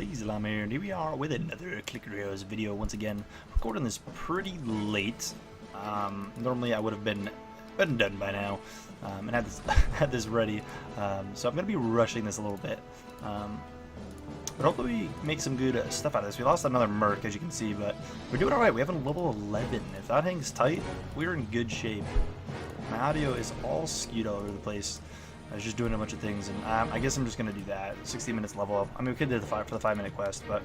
LazeeLlama here, and here we are with another Clicker Heroes video once again. Recording this pretty late. Normally I would have been done by now and had this ready. So I'm going to be rushing this a little bit. But hopefully we make some good stuff out of this. We lost another Merc, as you can see, but we're doing alright. We have a level 11. If that hangs tight, we're in good shape. My audio is all skewed all over the place. I was just doing a bunch of things, and I guess I'm just going to do that. 60 minutes level up. I mean, we could do the for the 5-minute quest, but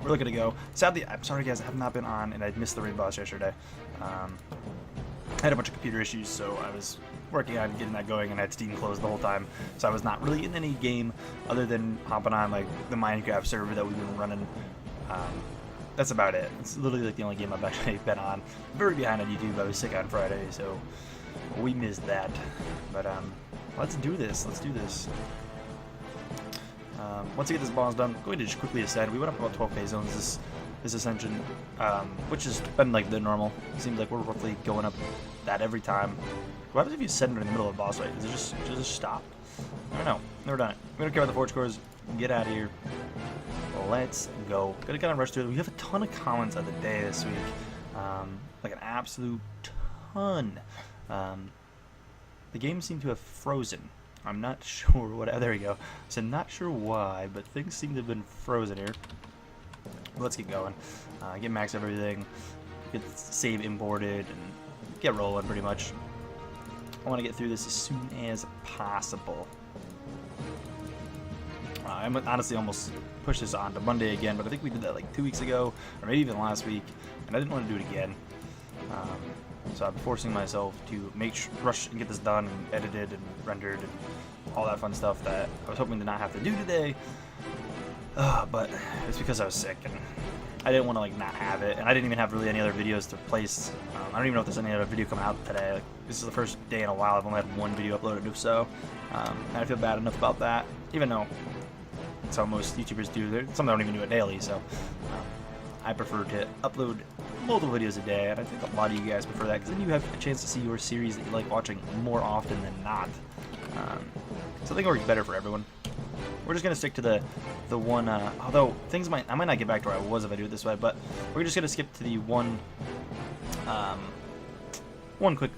we're looking to go. Sadly, I'm sorry guys, I have not been on, and I missed the raid boss yesterday. I had a bunch of computer issues, so I was working on getting that going, and I had Steam closed the whole time. So I was not really in any game other than hopping on like the Minecraft server that we've been running. That's about it. It's literally like the only game I've actually been on. Very behind on YouTube. I was sick on Friday, so we missed that. But let's do this. Let's do this. Once I get this boss done, I'm going to just quickly ascend. We went up about 12k zones this ascension, which has been like the normal. It seems like we're roughly going up that every time. What happens if you ascend in the middle of a boss fight? Does it just stop? I don't know. Never done it. We don't care about the forge cores. Get out of here. Let's go. Gotta kind of rush through it. We have a ton of comments of the day this week. Like an absolute ton. The game seemed to have frozen. I'm not sure what. There we go. So not sure why, but things seem to have been frozen here. Let's get going. Get max everything. Get save imported and get rolling pretty much. I want to get through this as soon as possible. I honestly almost pushed this on to Monday again, but I think we did that like 2 weeks ago, or maybe even last week, and I didn't want to do it again. So I'm forcing myself to rush and get this done and edited and rendered and all that fun stuff that I was hoping to not have to do today. But it's because I was sick and I didn't want to like not have it, and I didn't even have really any other videos to replace. I don't even know if there's any other video coming out today. Like, this is the first day in a while I've only had one video uploaded, so and I feel bad enough about that, even though that's how most YouTubers do. Some don't even do it daily, so I prefer to upload multiple videos a day, and I think a lot of you guys prefer that because then you have a chance to see your series that you like watching more often than not. So I think it works better for everyone. We're just gonna stick to the one. Although I might not get back to where I was if I do it this way, but we're just gonna skip to the one quick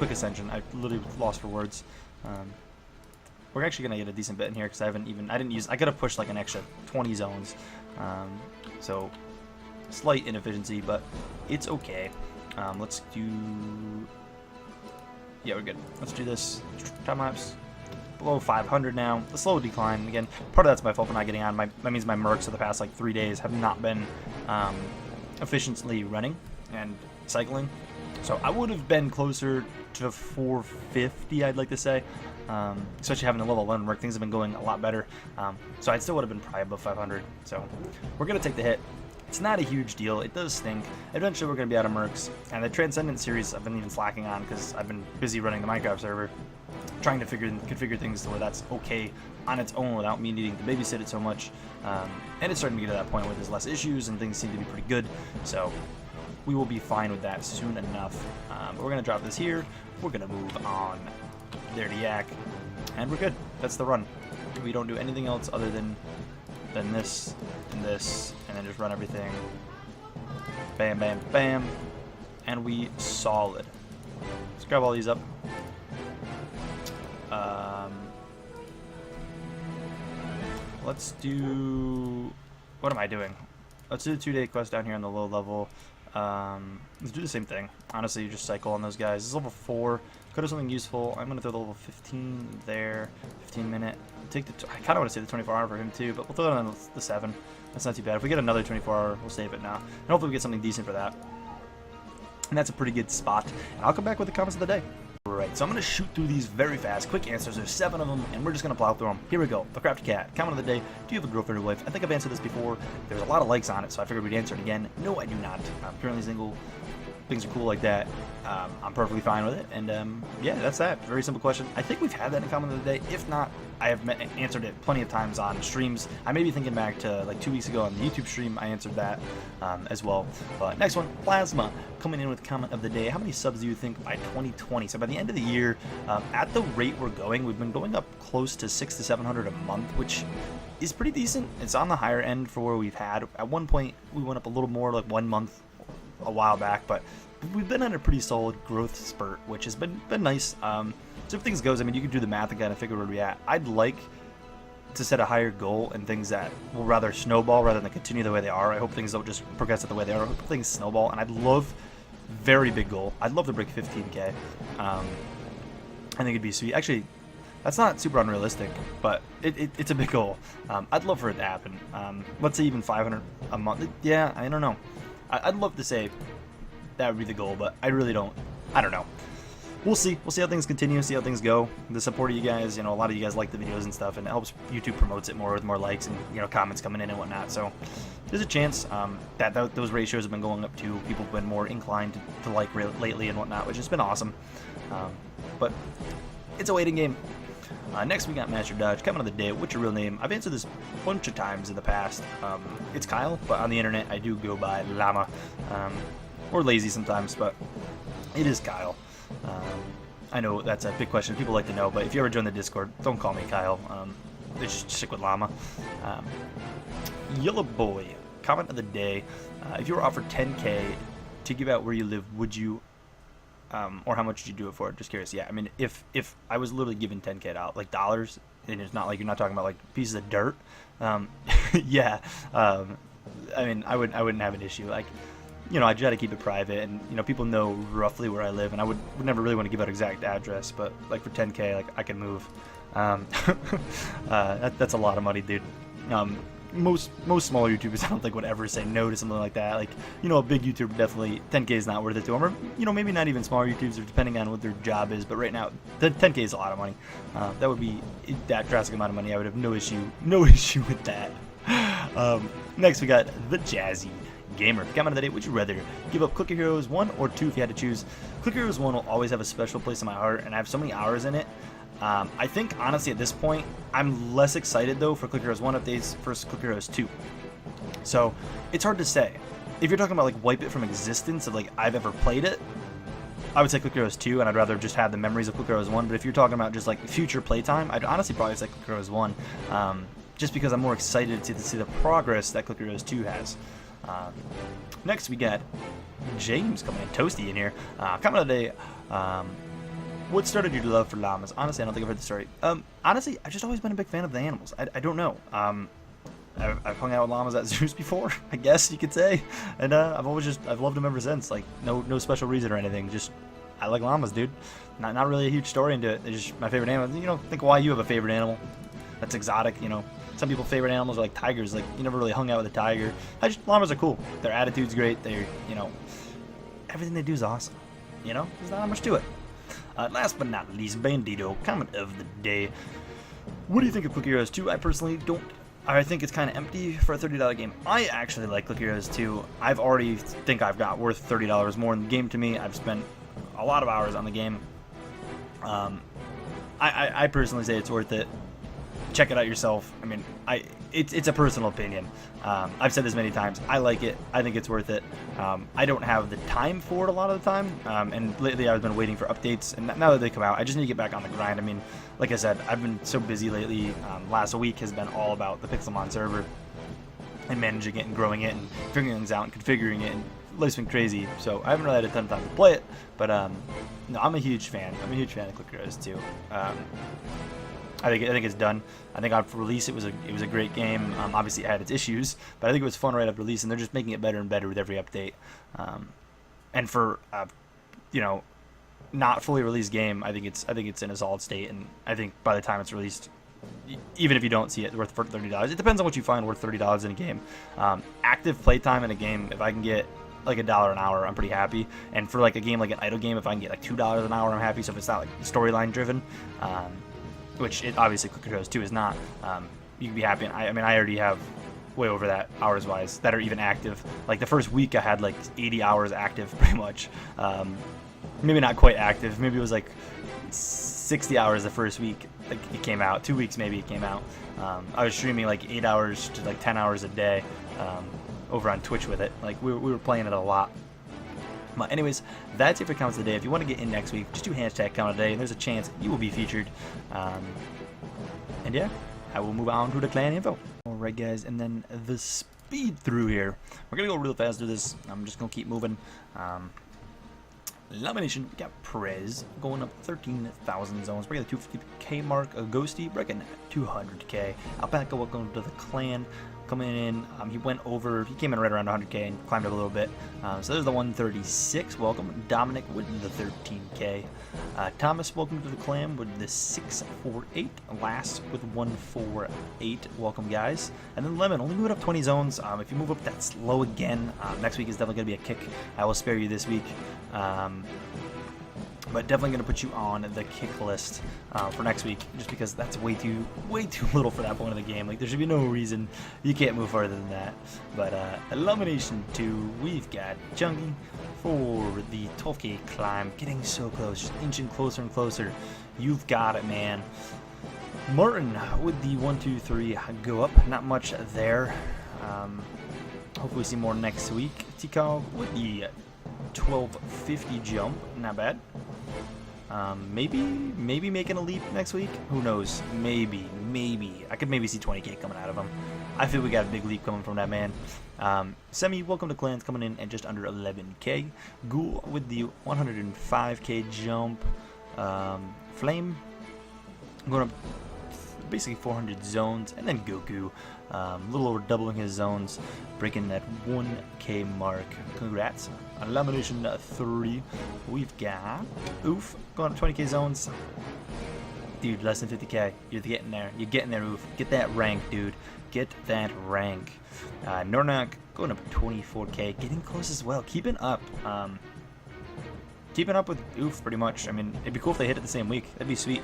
ascension. I literally lost for words. We're actually gonna get a decent bit in here because I could have pushed like an extra 20 zones. So slight inefficiency, but it's okay. Let's do. Yeah, we're good. Let's do this. Time lapse. Below 500 now. The slow decline. Again, part of that's my fault for not getting on. That means my mercs for the past like 3 days have not been efficiently running and cycling. So I would have been closer to 450, I'd like to say. Especially having a level 11 merc, things have been going a lot better. So I still would have been probably above 500. So we're going to take the hit. It's not a huge deal. It does stink. Eventually we're going to be out of mercs. And the Transcendent series I've been even slacking on because I've been busy running the Minecraft server, trying to configure things to where that's okay on its own without me needing to babysit it so much. And it's starting to get to that point where there's less issues and things seem to be pretty good. So we will be fine with that soon enough. But we're going to drop this here. We're going to move on there to Yak. And we're good. That's the run. We don't do anything else other than this and this, and then just run everything. Bam, bam, bam. And we solid. Let's grab all these up. Let's do. What am I doing? Let's do the 2-day quest down here on the low level. Let's do the same thing. Honestly, you just cycle on those guys. This is level 4. Could have something useful. I'm gonna throw the level 15 there. 15-minute. Take the. I kind of want to save the 24-hour for him too, but we'll throw it on the 7. That's not too bad. If we get another 24-hour, we'll save it now, and hopefully we get something decent for that. And that's a pretty good spot. And I'll come back with the comments of the day. Right, so I'm going to shoot through these very fast. Quick answers. There's 7 of them, and we're just going to plow through them. Here we go. The Crafty Cat. Comment of the day. Do you have a girlfriend or wife? I think I've answered this before. There's a lot of likes on it, so I figured we'd answer it again. No, I do not. I'm currently single. Things are cool like that. I'm perfectly fine with it. And yeah, that's that. Very simple question. I think we've had that in comment of the day. If not, I have answered it plenty of times on streams. I may be thinking back to like 2 weeks ago on the YouTube stream. I answered that as well. But next one, Plasma, coming in with comment of the day. How many subs do you think by 2020? So by the end of the year, at the rate we're going, we've been going up close to 600 to 700 a month, which is pretty decent. It's on the higher end for where we've had. At one point, we went up a little more, like 1 month a while back, but we've been on a pretty solid growth spurt, which has been nice. So if things goes, I mean, you can do the math and kind of figure where we're at. I'd like to set a higher goal and things that will rather snowball rather than continue the way they are. I hope things don't just progress the way they are. I hope things snowball, and I'd love, very big goal, I'd love to break 15K. I think it'd be sweet. Actually, that's not super unrealistic, but it's a big goal. I'd love for it to happen. Let's say even 500 a month. Yeah, I don't know. I'd love to say that would be the goal, but I really don't. I don't know. We'll see. We'll see how things continue, see how things go. The support of you guys, you know, a lot of you guys like the videos and stuff, and it helps YouTube promotes it more with more likes and, you know, comments coming in and whatnot. So there's a chance that those ratios have been going up too. People have been more inclined to like lately and whatnot, which has been awesome. But it's a waiting game. Next we got Master Dodge. Comment of the day. What's your real name? I've answered this a bunch of times in the past. It's Kyle, but on the internet I do go by Llama, or Lazy sometimes, but it is Kyle. I know that's a big question people like to know, but if you ever join the Discord, don't call me Kyle. Just stick with Llama. Yellow Boy. Comment of the day. If you were offered 10K to give out where you live, would you? Or how much did you do it for? Just curious. Yeah, I mean, if I was literally given 10K out, like dollars, and it's not like you're not talking about like pieces of dirt. Yeah. I mean, I wouldn't have an issue. Like, you know, I try to keep it private, and you know, people know roughly where I live, and I would never really want to give out exact address, but like for 10K, like I can move. That's a lot of money, dude. Most smaller YouTubers, I don't think would ever say no to something like that. Like, you know, a big YouTuber definitely 10K is not worth it to them, or you know, maybe not even smaller YouTubers, depending on what their job is. But right now, 10K is a lot of money. That would be that drastic amount of money. I would have no issue with that. Next, we got the Jazzy Gamer. Comment of the day: would you rather give up Clicker Heroes 1 or 2 if you had to choose? Clicker Heroes 1 will always have a special place in my heart, and I have so many hours in it. I think, honestly, at this point, I'm less excited, though, for Clicker Heroes 1 updates versus Clicker Heroes 2. So, it's hard to say. If you're talking about, like, wipe it from existence of, like, I've ever played it, I would say Clicker Heroes 2, and I'd rather just have the memories of Clicker Heroes 1. But if you're talking about just, like, future playtime, I'd honestly probably say Clicker Heroes 1. Just because I'm more excited to see the progress that Clicker Heroes 2 has. Next, we got James coming in, Toasty in here. Comment of the day. What started your love for llamas? Honestly, I don't think I've heard the story. Honestly, I've just always been a big fan of the animals. I don't know. I've hung out with llamas at zoos before, I guess you could say, and I've loved them ever since. Like no special reason or anything. Just I like llamas, dude. Not really a huge story into it. They're just my favorite animal. You know, think why you have a favorite animal that's exotic. You know, some people's favorite animals are like tigers. Like you never really hung out with a tiger. Llamas are cool. Their attitude's great. They're, you know, everything they do is awesome. You know, there's not much to it. Last but not least, Bandito, comment of the day. What do you think of Clicker Heroes 2? I personally don't. I think it's kind of empty for a $30 game. I actually like Clicker Heroes 2. I've already think I've got worth $30 more in the game to me. I've spent a lot of hours on the game. I personally say it's worth it. Check it out yourself. I mean, it's a personal opinion. I've said this many times. I like it. I think it's worth it. I don't have the time for it a lot of the time. And lately I've been waiting for updates. And now that they come out, I just need to get back on the grind. I mean, like I said, I've been so busy lately. Last week has been all about the Pixelmon server and managing it and growing it and figuring things out and configuring it. And life's been crazy. So I haven't really had a ton of time to play it. But no, I'm a huge fan. I'm a huge fan of Clicker Heroes 2. I think it's done. I think on release it was a great game. Obviously it had its issues, but I think it was fun right after release, and they're just making it better and better with every update. And for you know, not fully released game, I think it's in a solid state, and I think by the time it's released, even if you don't see it worth $30, it depends on what you find worth $30 in a game. Active playtime in a game, if I can get like $1 an hour, I'm pretty happy. And for like a game like an idle game, if I can get like $2 an hour, I'm happy. So if it's not like storyline driven. Which it obviously Clicker Heroes 2 is not. You can be happy. And I mean, I already have way over that hours-wise that are even active. Like the first week, I had like 80 hours active, pretty much. Maybe not quite active. Maybe it was like 60 hours the first week. Like it came out. 2 weeks maybe it came out. I was streaming like 8 hours to like 10 hours a day over on Twitch with it. Like we were playing it a lot. But anyways, that's it for comments of the day. If you want to get in next week, just do hashtag comment of the day, and there's a chance you will be featured. And yeah, I will move on to the clan info. Alright guys, and then the speed through here. We're going to go real fast through this. I'm just going to keep moving. Lamination, we got Prez going up 13,000 zones, breaking the 250k mark. Ghosty breaking 200k. Alpaca welcome to the clan. Coming in, he came in right around 100k and climbed up a little bit. So there's the 136. Welcome. Dominic with the 13k. Thomas, welcome to the clan with the 648. Last with 148. Welcome, guys. And then Lemon only moved up 20 zones. If you move up that slow again, next week is definitely going to be a kick. I will spare you this week. But definitely going to put you on the kick list for next week, just because that's way too little for that point of the game. Like, there should be no reason you can't move farther than that. But Elimination 2, we've got Chunky for the 12k climb, getting so close, just inching closer and closer. You've got it, man. Martin with the 123 go up, not much there. Hopefully we see more next week. Tikal with the 1250 jump, not bad. Maybe making a leap next week. Who knows? Maybe. I could maybe see 20k coming out of him. I feel we got a big leap coming from that man. Semi, welcome to clans, coming in at just under 11k. Ghoul with the 105k jump. Flame going up basically 400 zones, and then Goku, a little over doubling his zones, breaking that 1k mark. Congrats. Elimination 3, we've got Oof going up 20k zones. Dude, less than 50k. You're getting there. You're getting there, Oof. Get that rank, dude. Get that rank. Nornak going up 24k, getting close as well. Keeping up. Keeping up with Oof pretty much. I mean, it'd be cool if they hit it the same week. That'd be sweet.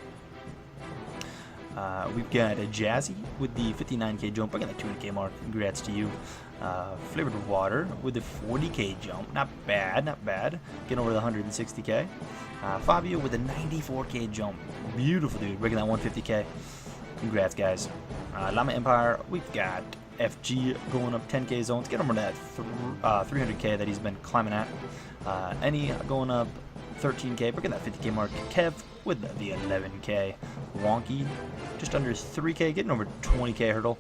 We've got a Jazzy with the 59k jump, breaking the 200k mark. Congrats to you. Flavored Water with the 40k jump. Not bad, not bad. Getting over the 160k. Fabio with the 94k jump. Beautiful, dude. Breaking that 150k. Congrats, guys. Llama Empire, we've got FG going up 10k zones. Get over that 300k that he's been climbing at. Any going up 13k, breaking that 50k mark. Kev with the 11k. Wonky just under 3k, getting over 20k hurdle.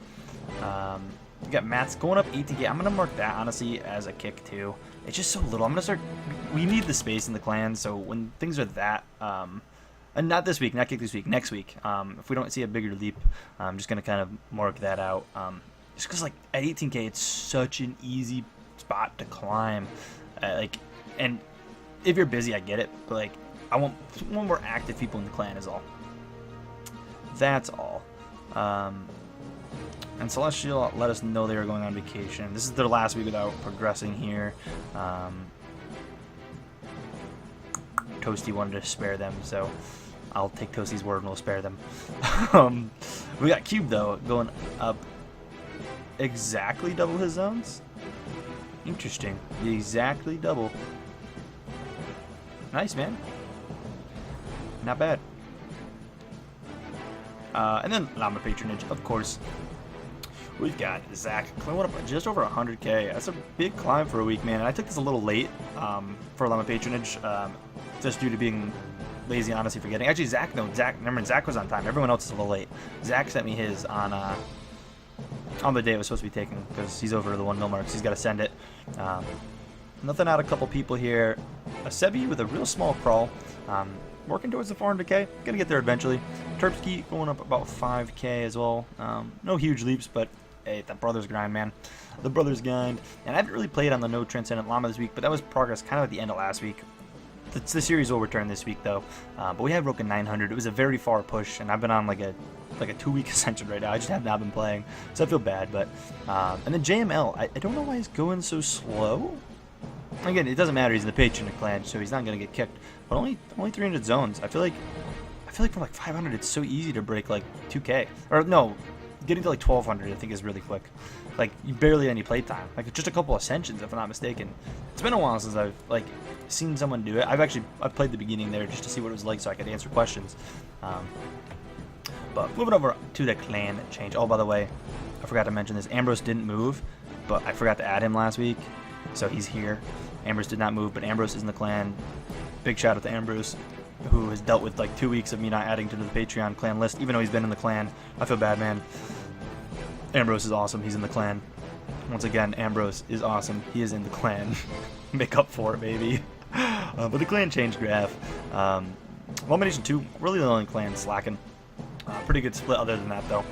We got Matt's going up 18k. I'm gonna mark that honestly as a kick too. It's just so little. I'm gonna start. We need the space in the clan, so when things are that, and not this week, not kick this week, next week. If we don't see a bigger leap, I'm just gonna kind of mark that out. Just because like at 18k, it's such an easy spot to climb. And if you're busy, I get it, but like I want more active people in the clan is all. That's all. And Celestial let us know they were going on vacation. This is their last week without progressing here. Toasty wanted to spare them, so I'll take Toasty's word and we'll spare them. We got Cube, though, going up exactly double his zones. Interesting. Exactly double. Nice, man. Not bad. And then Llama Patronage, of course. We've got Zach climbing up just over 100k. That's a big climb for a week, man. And I took this a little late for Llama Patronage, just due to being lazy and honestly forgetting. Actually, remember, Zach was on time. Everyone else is a little late. Zach sent me his on the day it was supposed to be taken, because he's over the 1 mil mark, so he's got to send it. Nothing out a couple people here. A Sebi with a real small crawl. Working towards the 400k. Gonna get there eventually. Terpsky going up about 5k as well. No huge leaps, but hey, the brothers grind, man. The brothers grind. And I haven't really played on the No Transcendent Llama this week, but that was progress kind of at the end of last week. The series will return this week though. But we have broken 900. It was a very far push, and I've been on like a 2-week ascension right now. I just have not been playing, so I feel bad. But and then JML, I don't know why he's going so slow. Again, it doesn't matter. He's in the patron clan, so he's not gonna get kicked. But only 300 zones. I feel like for like 500, it's so easy to break like 2k. Or no, getting to like 1200, I think is really quick. Like you barely any playtime. Like just a couple ascensions, if I'm not mistaken. It's been a while since I've like seen someone do it. I've played the beginning there just to see what it was like, so I could answer questions. But moving over to the clan change. Oh, by the way, I forgot to mention this. Ambrose didn't move, but I forgot to add him last week, so he's here. Ambrose did not move, but Ambrose is in the clan. Big shout out to Ambrose. who has dealt with like 2 weeks of me not adding to the Patreon clan list, even though he's been in the clan. I feel bad, man. Ambrose is awesome. He's in the clan. Once again, Ambrose is awesome. He is in the clan. Make up for it, baby. But the clan changed graph. Elimination 2, really the only clan slacking. Pretty good split other than that, though.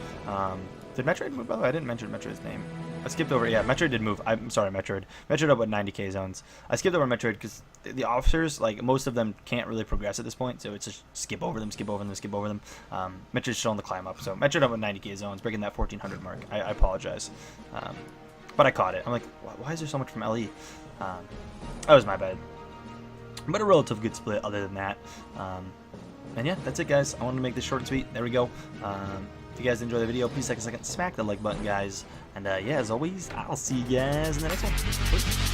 Did Metroid move, by the way? I didn't mention Metroid's name. I skipped over, yeah, Metroid did move. I'm sorry, Metroid. Metroid up with 90k zones. I skipped over Metroid because the officers, like, most of them can't really progress at this point, so it's just skip over them, skip over them, skip over them. Metroid's still on the climb up, so Metroid up with 90k zones, breaking that 1400 mark. I apologize. But I caught it. I'm like, why is there so much from LE? That was my bad. But a relative good split other than that. And yeah, that's it, guys. I wanted to make this short and sweet. There we go. If you guys enjoyed the video, please take a second, smack the like button, guys. And yeah, as always, I'll see you guys in the next one. Peace.